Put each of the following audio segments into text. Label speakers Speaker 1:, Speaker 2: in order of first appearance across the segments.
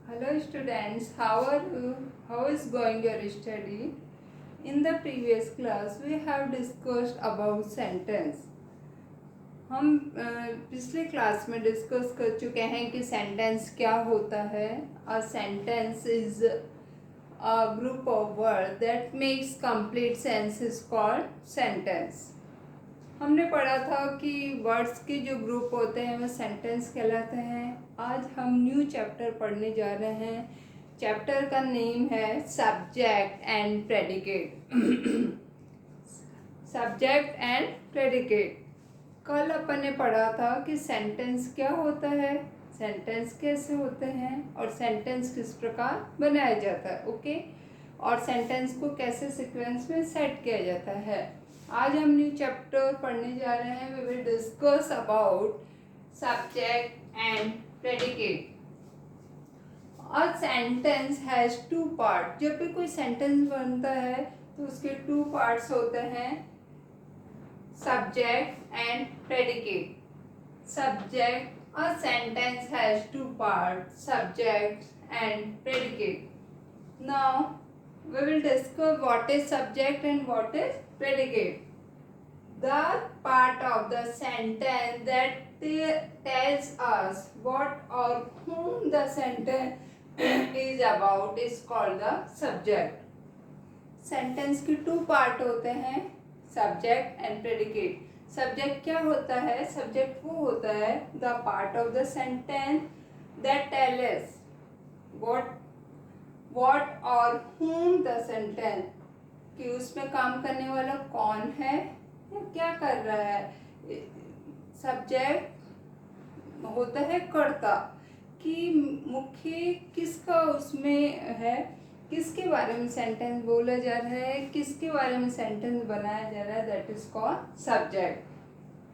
Speaker 1: Hello students, how are you? How is going your study? In the previous class we have discussed about sentence. हम पिछले class में discuss कर चुके हैं कि सेंटेंस क्या होता है. A sentence is a group of word that makes complete sense is called sentence. हमने पढ़ा था कि वर्ड्स के जो ग्रुप होते हैं वो सेंटेंस कहलाते हैं. आज हम न्यू चैप्टर पढ़ने जा रहे हैं. चैप्टर का नेम है subject and predicate. Subject and predicate. कल अपन ने पढ़ा था कि सेंटेंस क्या होता है, सेंटेंस कैसे होते हैं और सेंटेंस किस प्रकार बनाया जाता है. ओके. और सेंटेंस को कैसे सीक्वेंस में सेट किया जाता है. आज हम न्यू चैप्टर पढ़ने जा रहे हैं. We will discuss about subject and predicate. A sentence has two part. जब भी कोई सेंटेंस बनता है तो उसके टू पार्ट्स होते हैं, subject and predicate. Subject. A sentence has two part, subject and predicate. Now we will discuss what is subject and what is predicate. The part of the sentence that tells us what or whom the sentence is about is called the subject. Sentence के two part होते हैं, subject and predicate. Subject क्या होता है? Subject वो होता है the part of the sentence that tells us what और whom the sentence, कि उसमें काम करने वाला कौन है या क्या कर रहा है. सब्जेक्ट होता है कर्ता, कि मुख्य किसका उसमें है, किसके बारे में सेंटेंस बोला जा रहा है, किसके बारे में सेंटेंस बनाया जा रहा है, that is called subject.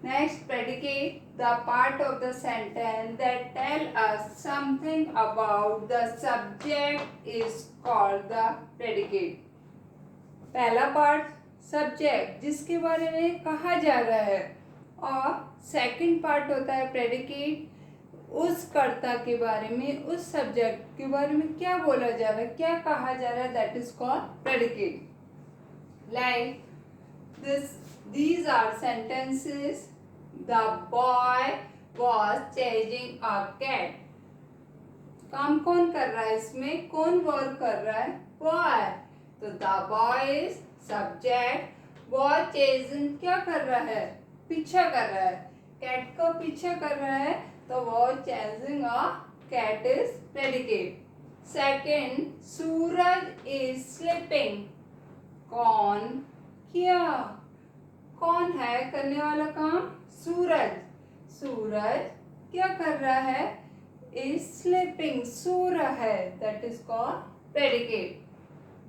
Speaker 1: Next, predicate, the part of the sentence that tell us something about the subject is called the predicate. पहला पार्ट सब्जेक्ट, जिसके बारे में कहा जा रहा है, और सेकंड पार्ट होता है प्रेडिकेट, उस कर्ता के बारे में, उस सब्जेक्ट के बारे में क्या बोला जा रहा है, क्या कहा जा रहा है, that is called predicate. Like these are sentences. The boy was chasing a cat. काम कौन कर रहा है इसमें, कौन वर्क कर रहा है, बॉय. तो the boy is subject. was chasing क्या कर रहा है, पीछा कर रहा है, कैट का पीछा कर रहा है, तो was chasing a cat is predicate. Second, Suraj is sleeping. कौन किया, कौन है करने वाला काम, सूरज. सूरज क्या कर रहा है, इज स्लीपिंग, सो रहा है, that is called predicate.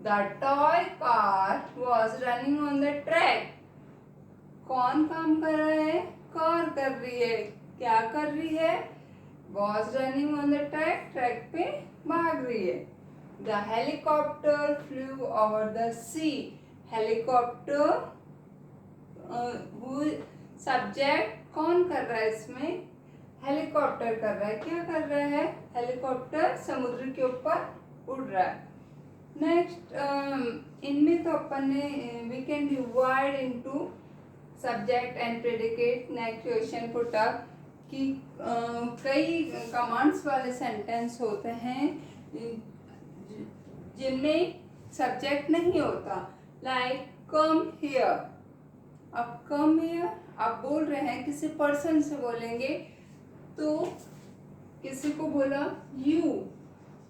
Speaker 1: The toy car was running on the track. कौन काम कर रहा है, कार कर रही है, क्या कर रही है, was running on the track, track पे भाग रही है. The helicopter flew over the sea. Helicopter subject कौन कर रहा है इसमें, हेलीकॉप्टर कर रहा है, क्या कर रहा है, हेलीकॉप्टर समुद्र के ऊपर उड़ रहा है. नेक्स्ट, इनमें तो अपन ने we can divide into subject and predicate. Next question put up कि कई कमांड्स वाले सेंटेंस होते हैं जिनमें सब्जेक्ट नहीं होता. Like come here. अब कम हियर आप बोल रहे हैं, किसी पर्सन से बोलेंगे तो किसी को बोला यू,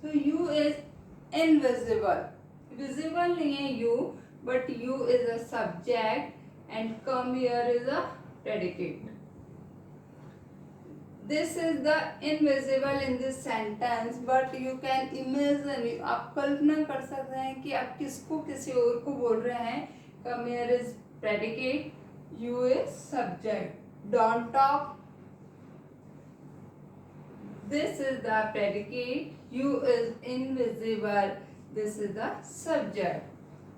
Speaker 1: तो यू इज इनविजिबल, विजिबल नहीं है you, but you is a subject and come here is a predicate. This is the invisible in this sentence, but you can imagine, आप कल्पना कर सकते हैं कि आप किसको किसी और को बोल रहे हैं. Come here is predicate, you is subject. Don't talk. This is the predicate. You is invisible. This is the subject.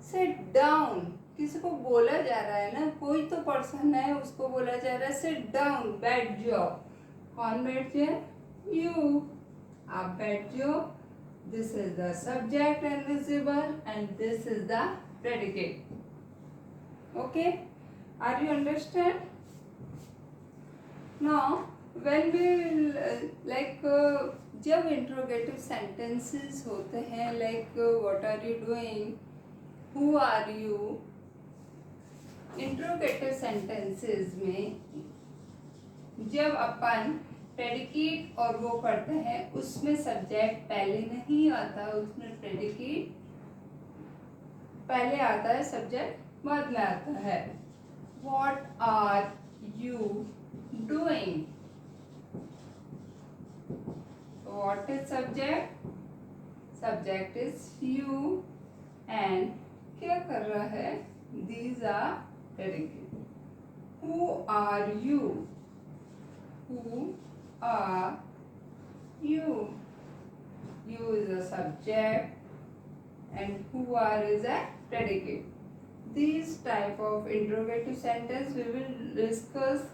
Speaker 1: Sit down. किसी को बोला जा रहा है ना, कोई तो पर्सन है, उसको बोला जा रहा है sit down, बैठ जाओ. कौन बैठ जाए, you. आप बैठ जाओ. This is the subject invisible and this is the predicate. Okay, are you understand? Now when we will जब इंट्रोगेटिव सेंटेंसेस होते हैं what are you doing, who are you, interrogative sentences में जब अपन प्रेडिकेट और वो पढ़ते हैं उसमें सब्जेक्ट पहले नहीं आता, उसमें प्रेडिकेट पहले आता है, सब्जेक्ट बाद में आता है. What are you doing, what is subject? Subject is you and क्या कर रहा है? These are predicate. Who are you? Who are you? You is a subject and who are is a predicate. These type of interrogative sentence we will discuss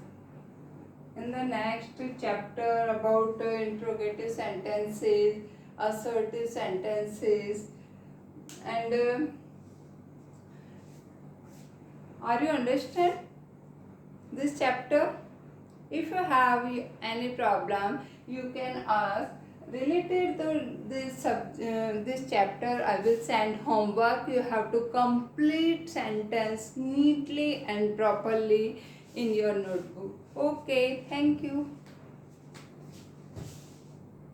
Speaker 1: in the next chapter about interrogative sentences, assertive sentences, and are you understand this chapter? If you have any problem, you can ask. Related to this chapter, I will send homework. You have to complete sentence neatly and properly in your notebook. Okay, thank you.